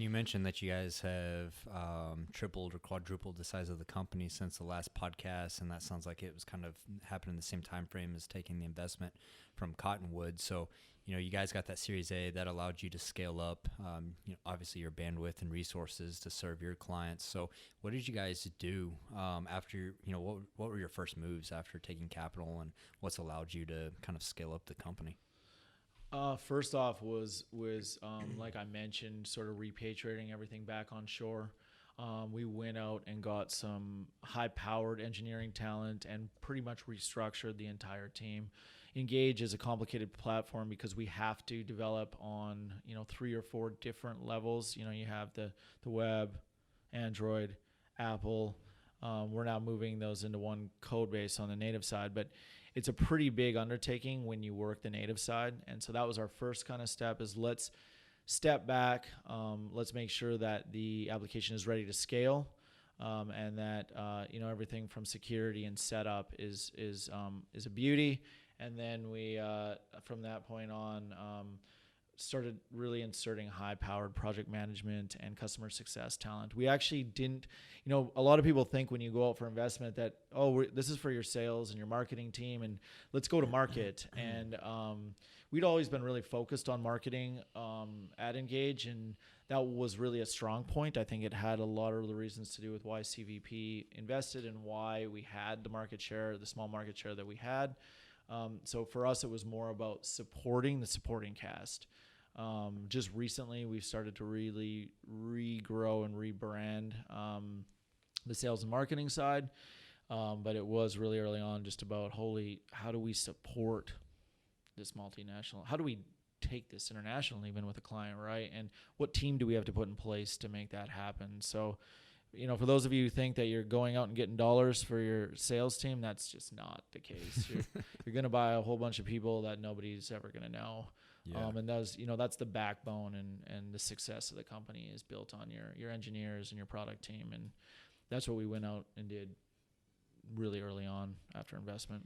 And you mentioned that you guys have tripled or quadrupled the size of the company since the last podcast, and that sounds like it was kind of happening in the same time frame as taking the investment from Cottonwood. So, you guys got that Series A that allowed you to scale up, obviously your bandwidth and resources to serve your clients. So, what did you guys do after, what were your first moves after taking capital, and what's allowed you to kind of scale up the company? First off was like I mentioned, sort of repatriating everything back on shore. We went out and got some high-powered engineering talent and pretty much restructured the entire team. Engage is a complicated platform because we have to develop on 3 or 4 different levels. You have the web, Android, Apple. We're now moving those into one code base on the native side, but it's a pretty big undertaking when you work the native side. And so that was our first kind of step, is let's step back. Let's make sure that the application is ready to scale, and that everything from security and setup is a beauty. And then we from that point on started really inserting high-powered project management and customer success talent. We actually didn't, a lot of people think when you go out for investment that, this is for your sales and your marketing team, and let's go to market. And we'd always been really focused on marketing at Engage, and that was really a strong point. I think it had a lot of the reasons to do with why CVP invested and why we had the market share, the small market share that we had. So for us, it was more about supporting the supporting cast. Just recently, we've started to really regrow and rebrand the sales and marketing side. But it was really early on just about, how do we support this multinational? How do we take this international even with a client, right? And what team do we have to put in place to make that happen? So, for those of you who think that you're going out and getting dollars for your sales team, that's just not the case. You're going to buy a whole bunch of people that nobody's ever going to know. Yeah. And that's the backbone and the success of the company is built on your engineers and your product team. And that's what we went out and did really early on after investment.